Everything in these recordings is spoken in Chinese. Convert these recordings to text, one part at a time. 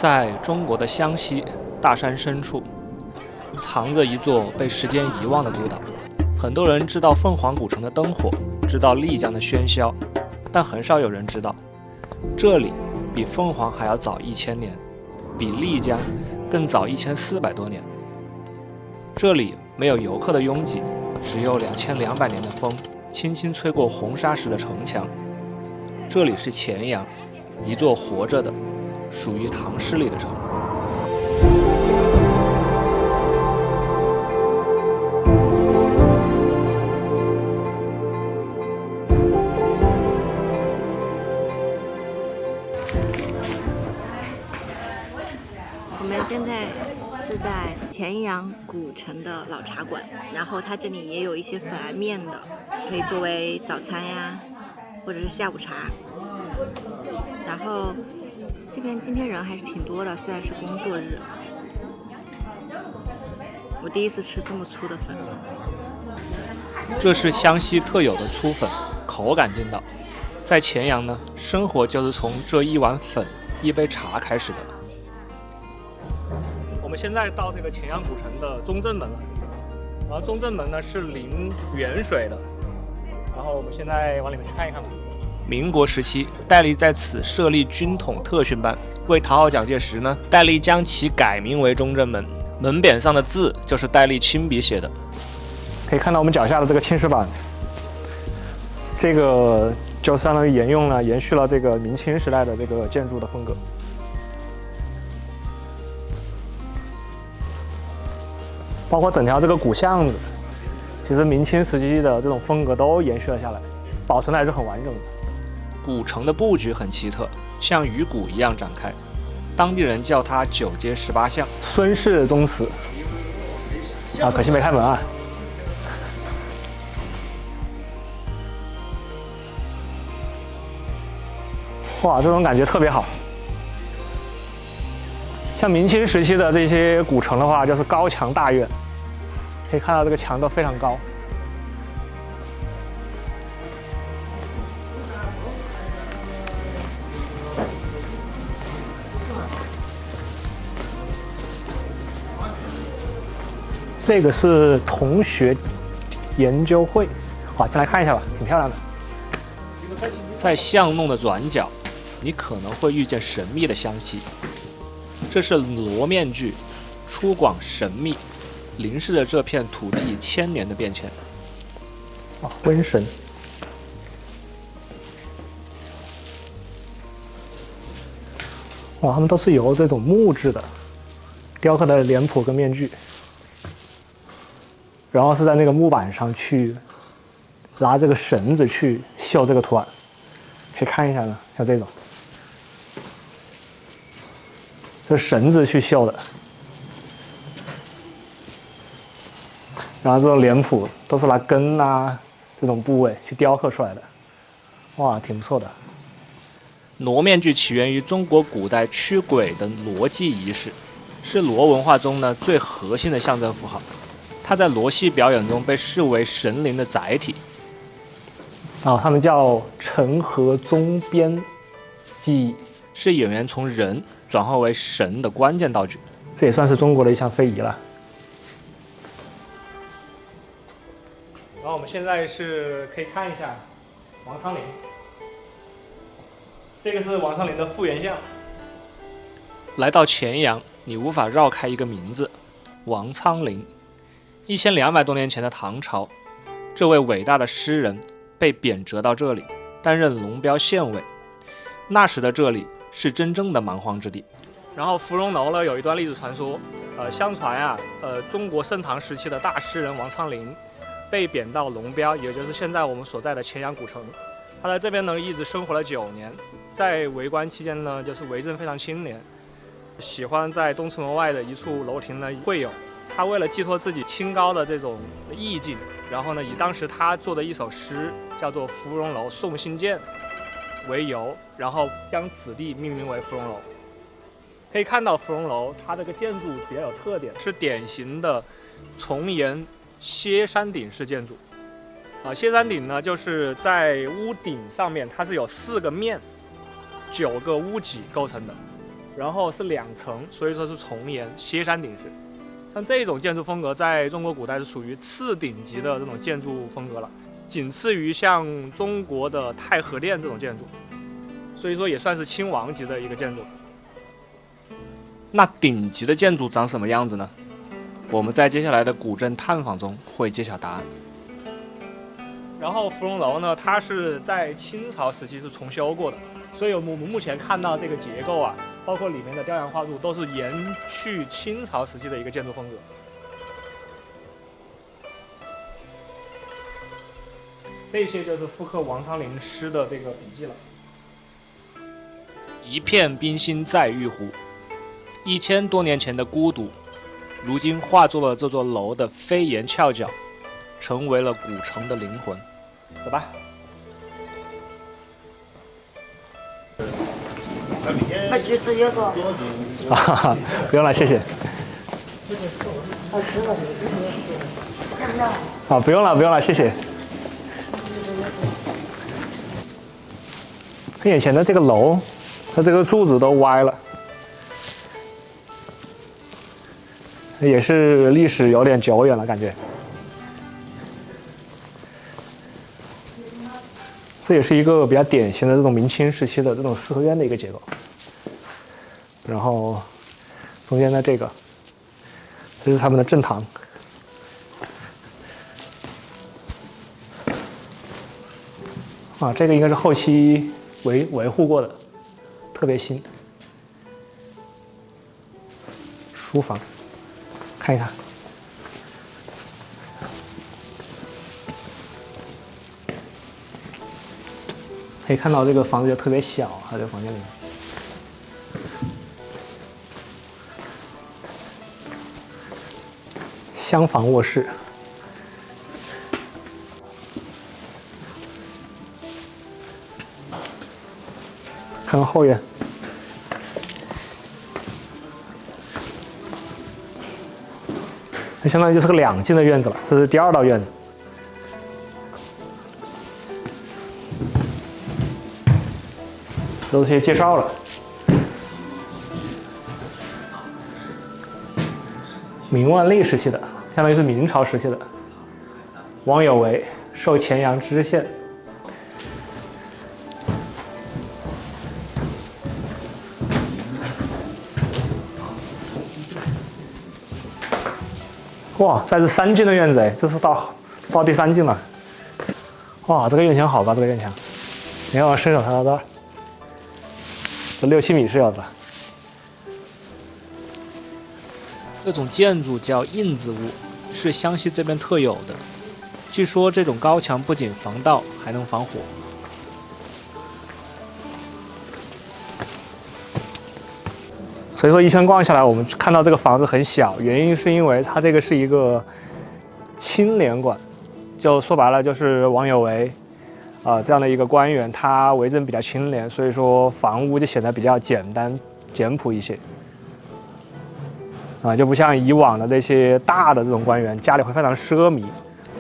在中国的湘西大山深处，藏着一座被时间遗忘的孤岛。很多人知道凤凰古城的灯火，知道丽江的喧嚣，但很少有人知道，这里比凤凰还要早1000年，比丽江更早1400多年。这里没有游客的拥挤，只有2200年的风轻轻吹过红砂石的城墙。这里是钱阳，一座活着的属于唐诗里的城。我们现在是在钱阳古城的老茶馆，然后它这里也有一些粉来面的，可以作为早餐呀，或者是下午茶。然后这边今天人还是挺多的，虽然是工作日。我第一次吃这么粗的粉。这是湘西特有的粗粉，口感劲道。在钱阳呢，生活就是从这一碗粉、一杯茶开始的。我们现在到这个钱阳古城的中正门了，然后中正门呢是临沅水的，然后我们现在往里面去看一看吧。民国时期，戴笠在此设立军统特训班，为讨好蒋介石呢，戴笠将其改名为中正门，门匾上的字就是戴笠亲笔写的。可以看到我们脚下的这个青石板，这个就相当于延续了这个明清时代的这个建筑的风格。包括整条这个古巷子，其实明清时期的这种风格都延续了下来，保存的还是很完整的。古城的布局很奇特，像鱼骨一样展开，当地人叫它9街18巷。孙氏宗祠啊，可惜没开门啊。哇，这种感觉特别好。像明清时期的这些古城的话，就是高墙大院，可以看到这个墙都非常高。这个是同学研究会，哇，进来看一下吧，挺漂亮的。在巷弄的转角，你可能会遇见神秘的湘西。这是罗面具，粗犷神秘，凝视着这片土地1000年的变迁。瘟神。哇，他们都是由这种木质的雕刻的脸谱跟面具，然后是在那个木板上去拿这个绳子去绣这个图案，可以看一下呢，像这种。这是绳子去绣的，然后这种脸谱都是拿根啊这种部位去雕刻出来的，哇，挺不错的。罗面具起源于中国古代驱鬼的罗祭仪式，是罗文化中呢最核心的象征符号。它在罗戏表演中被视为神灵的载体。他们叫成河宗边技艺，是演员从人转化为神的关键道具，这也算是中国的一项非遗了。然后我们现在是可以看一下王昌龄，这个是王昌龄的复原像。来到钱阳，你无法绕开一个名字——王昌龄。1200多年前的唐朝，这位伟大的诗人被贬谪到这里，担任龙标县尉。那时的这里是真正的蛮荒之地。然后芙蓉楼呢有一段历史传说，相传中国盛唐时期的大诗人王昌龄被贬到龙标，也就是现在我们所在的钱阳古城。他在这边呢一直生活了9年，在为官期间呢就是为政非常清廉，喜欢在东城门外的一处楼亭呢会友。他为了寄托自己清高的这种意境，然后呢以当时他做的一首诗叫做《芙蓉楼送信件》为由，然后将此地命名为芙蓉楼。可以看到芙蓉楼它这个建筑比较有特点，是典型的重檐歇山顶式建筑。歇山顶呢就是在屋顶上面，它是有4个面、9个屋脊构成的。然后是2层，所以说是重檐歇山顶式。像这种建筑风格在中国古代是属于次顶级的这种建筑风格了，仅次于像中国的太和殿这种建筑，所以说也算是亲王级的一个建筑。那顶级的建筑长什么样子呢？我们在接下来的古镇探访中会揭晓答案。然后芙蓉楼呢，它是在清朝时期是重修过的，所以我们目前看到这个结构啊，包括里面的雕梁画柱，都是延续清朝时期的一个建筑风格。这些就是复刻王昌龄诗的这个笔记了。一片冰心在玉壶，1000多年前的孤独，如今化作了这座楼的飞檐翘角，成为了古城的灵魂。走吧。那就直接做。不用了，谢谢。啊，不用了，不用了，谢谢。看眼前的这个楼，它这个柱子都歪了，也是历史有点久远了，感觉。这也是一个比较典型的这种明清时期的这种四合院的一个结构。然后中间的这个，这是他们的正堂。啊，这个应该是后期维护过的，特别新。书房，看一看。可以看到这个房子就特别小，它这个房间里面。厢房卧室，看看后院，这相当于就是个2进的院子了，这是第2道院子。都是些介绍了。明万历时期的，相当于是明朝时期的。王有为授乾阳知县。哇，这是3进的院子哎，这是到第3进了。哇，这个院墙好吧，这个院墙，你看我伸手抬到这儿。这6、7米是有的。这种建筑叫印子屋，是湘西这边特有的。据说这种高墙不仅防盗，还能防火。所以说一圈逛下来，我们看到这个房子很小，原因是因为它这个是一个清廉馆，就说白了就是王有为。这样的一个官员，他为人比较清廉，所以说房屋就显得比较简单简朴一些。就不像以往的那些大的这种官员，家里会非常奢靡，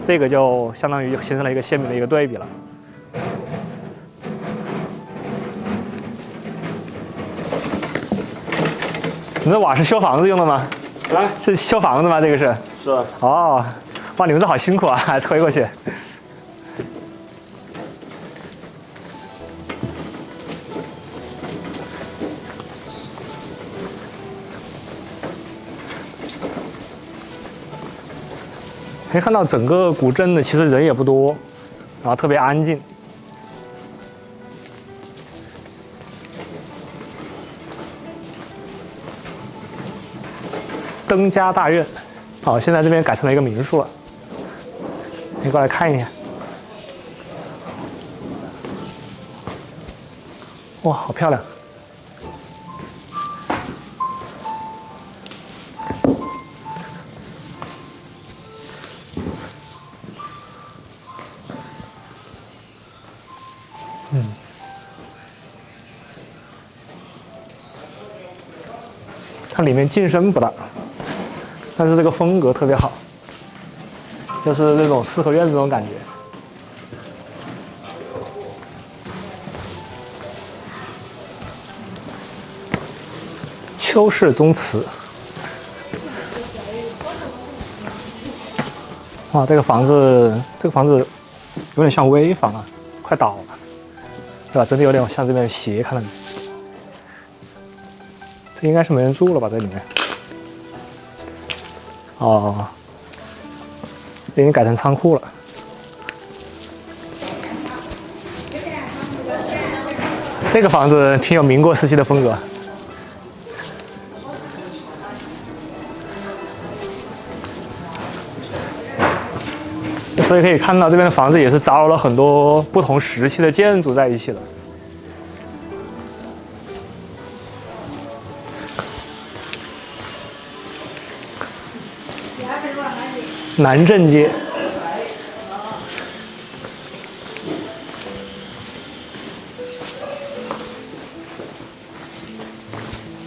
这个就相当于形成了一个鲜明的一个对比了。你这瓦是修房子用的吗？啊，是修房子吗？这个是？是。哦，哇，你们这好辛苦啊，还推过去。可以看到整个古镇呢，其实人也不多，然后特别安静。登家大院，好，现在这边改成了一个民宿了，你过来看一下。哇，好漂亮！它里面进深不大，但是这个风格特别好，就是那种四合院这种感觉。邱氏宗祠。哇，这个房子有点像危房啊，快倒了，对吧？真的有点像这边斜，看到没？这应该是没人住了吧？这里面。哦，已经改成仓库了。这个房子挺有民国时期的风格。所以可以看到，这边的房子也是杂糅了很多不同时期的建筑在一起的。南正街，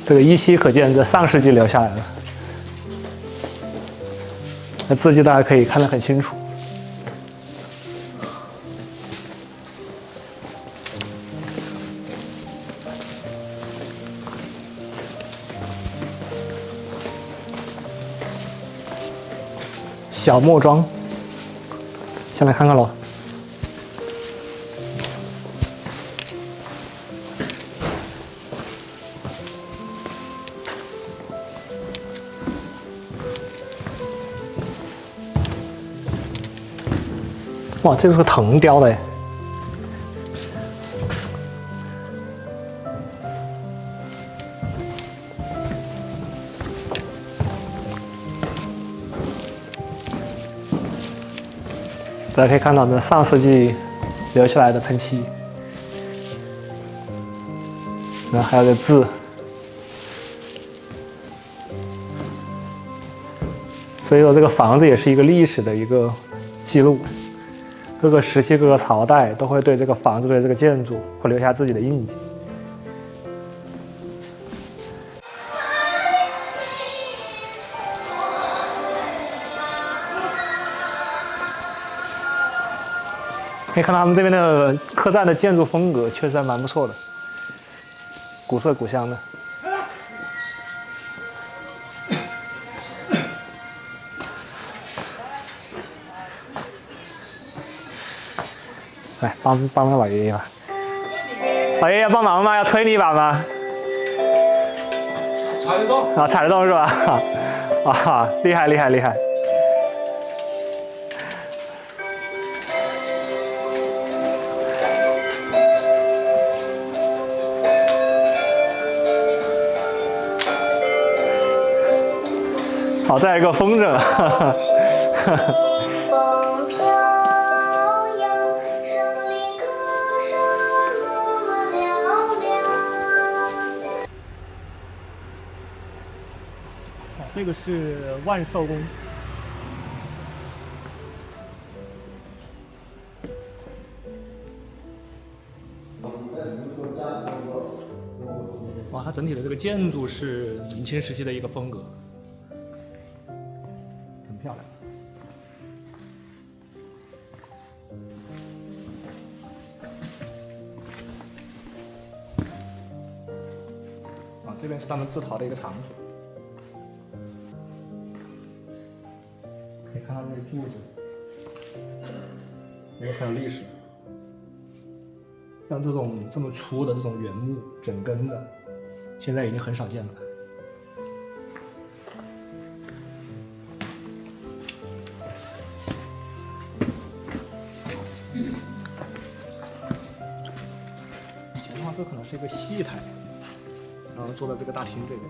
这个依稀可见，这上世纪留下来的。那字迹大家可以看得很清楚。小莫庄，先来看看喽。哇，这是个藤雕的哎。大家可以看到，这上世纪留下来的喷漆，然后还有个字，所以说这个房子也是一个历史的一个记录，各个时期、各个朝代都会对这个房子、对这个建筑会留下自己的印记。可以看到他们这边的客栈的建筑风格确实还蛮不错的，古色古香的。来，帮老爷爷吧。老爷爷帮忙吗？要推你一把吗？踩得动啊，踩得动是吧？啊，厉害厉害厉害！好，再来一个风筝。风飘扬，胜利歌声多么嘹亮。这个是万寿宫。哇，它整体的这个建筑是明清时期的一个风格。很漂亮。啊，这边是他们制陶的一个场所，可以看到那个柱子，也很有历史。像这么粗的这种原木整根的，现在已经很少见了。这可能是一个戏台，然后坐在这个大厅这边。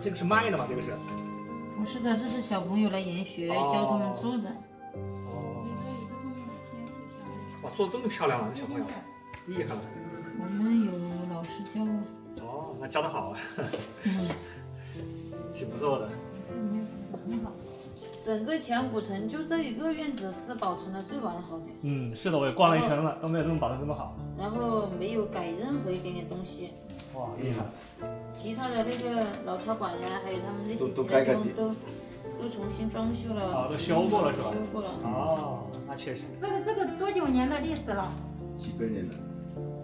这个是卖的吗？这个是？不是的，这是小朋友来研学，教他们做的。哦。哇，做这么漂亮啊，这小朋友厉害了。我们有老师教啊。哦，那教得好啊。挺不错的。很好。整个强古城就这一个院子是保存的最完好的。嗯，是的，我也逛了一圈了，都没有这么保存这么好。然后没有改任何一点点东西。哇，厉害！其他的那个老茶馆呀，还有他们那些都其他地方都重新装修了。哦，都修过了是吧？修过了。哦，那确实。这个多久年的历史了700年了。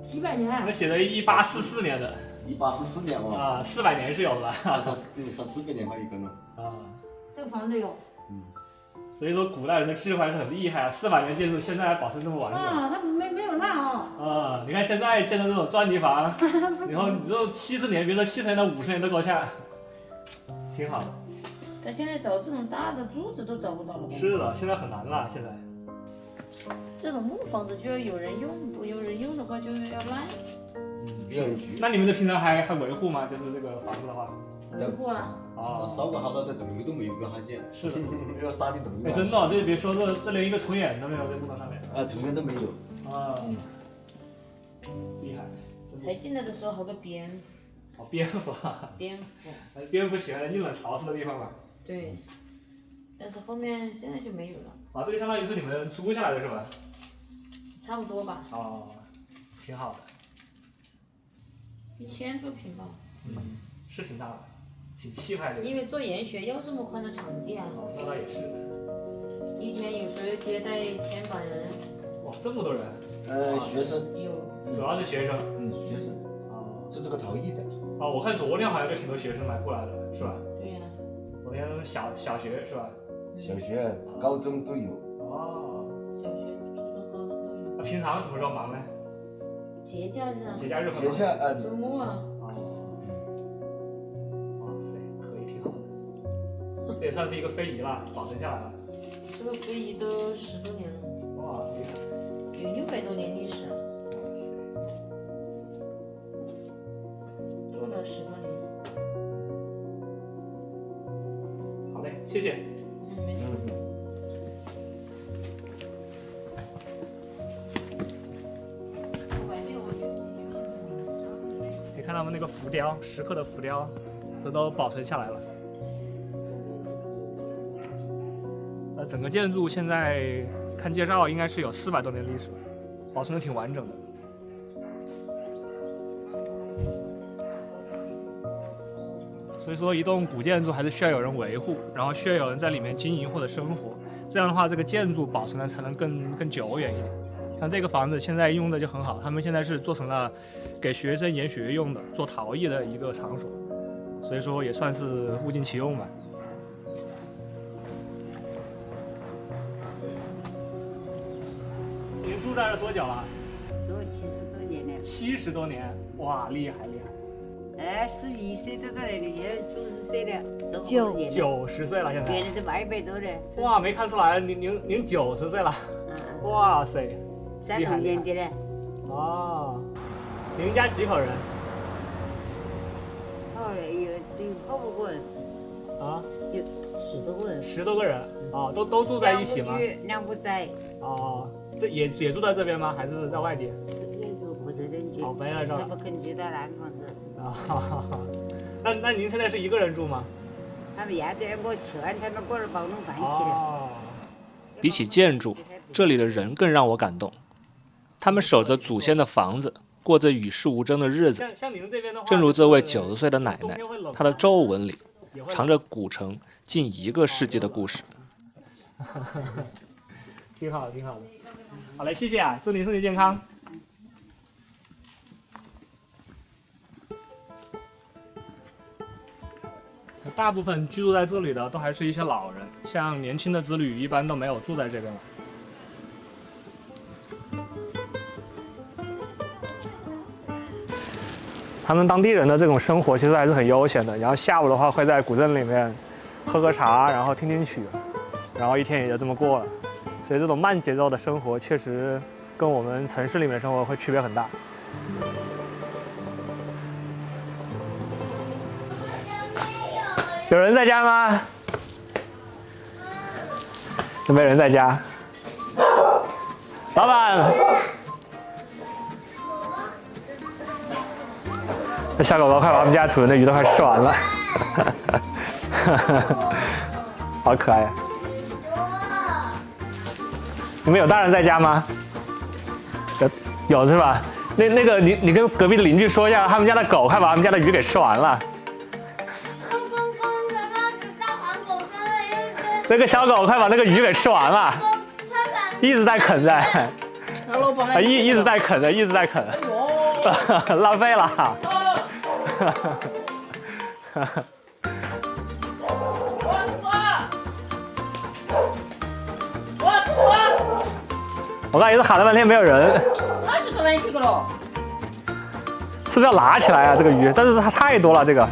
？700年。那写的1844年的。 1844年哦。啊，400年是有了。上400年还一个呢。啊。这个房子有。所以说古代人的智慧还是很厉害啊，400年建筑现在还保存这么完整。啊，它没有烂啊。啊，你看现在建的这种砖泥房，然后你这70年，别说70年到50年都够呛，挺好的。但现在找这种大的柱子都找不到了。是的，现在很难了，现在。这种木房子就要有人用，不有人用的话就要烂。那你们这平常还维护吗？就是这个房子的话。维护啊。烧过好多的洞都没有个哈些。是的。要沙的洞。哎，真的，这别说这连一个冲眼都没有，这木头上面。冲眼都没有。啊。厉害。才进来的时候好多蝙蝠。哦，蝙蝠。蝙蝠。蝙蝠喜欢阴冷潮湿的地方嘛。对。但是后面现在就没有了。啊，这个相当于是你们租下来的是吧？差不多吧。哦，挺好的。1000多平吧。是挺大的，挺气派的。因为做研学要这么宽的场地啊。哦，那倒也是。一天有时候接待100把人。哇，这么多人。学生。有。主要是学生。学生。哦。这是个陶艺的。哦，我看昨天好像就挺多学生来过来的，是吧？对呀。昨天小学是吧？小学、高中都有。哦。小学、初中、高中都有。那平常什么时候忙呢？节假日啊。节假日很忙。周末啊。哇塞，可以，挺好的。这也算是一个非遗了，保存下来了。这个非遗都10多年了。哇，厉害。有600多年历史。哇塞。做了10多年。好嘞，谢谢。没事。可以看到我们那个浮雕，石刻的浮雕，这都保存下来了。整个建筑现在看介绍应该是有400多年历史了，保存的挺完整的。所以说，一栋古建筑还是需要有人维护，然后需要有人在里面经营或者生活，这样的话，这个建筑保存的才能更久远一点。像这个房子现在用的就很好，他们现在是做成了给学生研学用的，做陶艺的一个场所，所以说也算是物尽其用吧。您住这儿多久了？住70多年了。70多年，哇，厉害厉害！ 11岁都到来的，现在90岁了，90岁了现在。原来是100多的。哇，没看出来，您90岁了。哇塞，山东人的嘞。哦，您家几口人？有好多个人。啊？有10多个人。10多个人，哦，都住在一起吗？2不在。哦，这也住在这边吗？还是在外地？不在这居。哦，没在这儿。他们肯住到南房子。 那您现在是一个人住吗？他们丫头我劝他们过来帮弄饭去了。比起建筑，这里的人更让我感动。他们守着祖先的房子，过着与世无争的日子。正如这位90岁的奶奶，她的皱纹里藏着古城近1个世纪的故事。挺好的，挺好的。好嘞，谢谢啊，祝你身体健康。 大部分居住在这里的都还是一些老人，像年轻的子女一般都没有住在这边了。他们当地人的这种生活其实还是很悠闲的，然后下午的话会在古镇里面喝喝茶，然后听听曲，然后一天也就这么过了。所以这种慢节奏的生活确实跟我们城市里面的生活会区别很大。 有人在家吗？有没有人在家？老板，这小狗狗快把我们家主人的鱼都快吃完了，好可爱呀！你们有大人在家吗？有是吧？那个你跟隔壁的邻居说一下，他们家的狗快把他们家的鱼给吃完了。那个小狗快把那个鱼给吃完了，一直在啃着，一直在啃着，一直在啃，浪费了。我刚才一直喊了半天没有人，是不是要拿起来啊？这个鱼，但是它太多了，这个。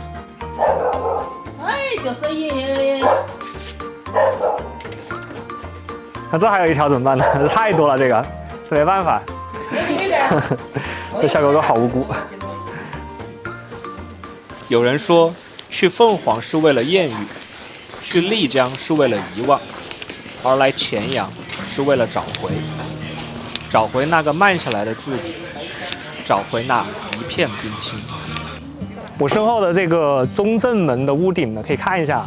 那这还有一条怎么办呢？太多了，这个这没办法。这小狗狗好无辜。有人说，去凤凰是为了艳遇，去丽江是为了遗忘，而来钱阳是为了找回那个慢下来的自己，找回那一片冰心。我身后的这个中正门的屋顶呢，可以看一下，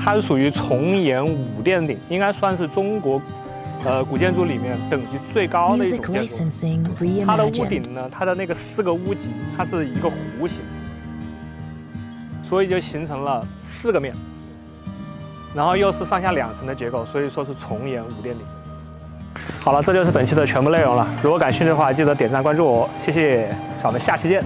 它是属于重檐五殿顶，应该算是中国古建筑里面等级最高的一种建筑。它的屋顶呢，它的那个4个屋脊，它是一个弧形，所以就形成了4个面，然后又是上下2层的结构，所以说是重檐五殿顶。好了，这就是本期的全部内容了。如果感兴趣的话，记得点赞关注我，谢谢，咱们下期见。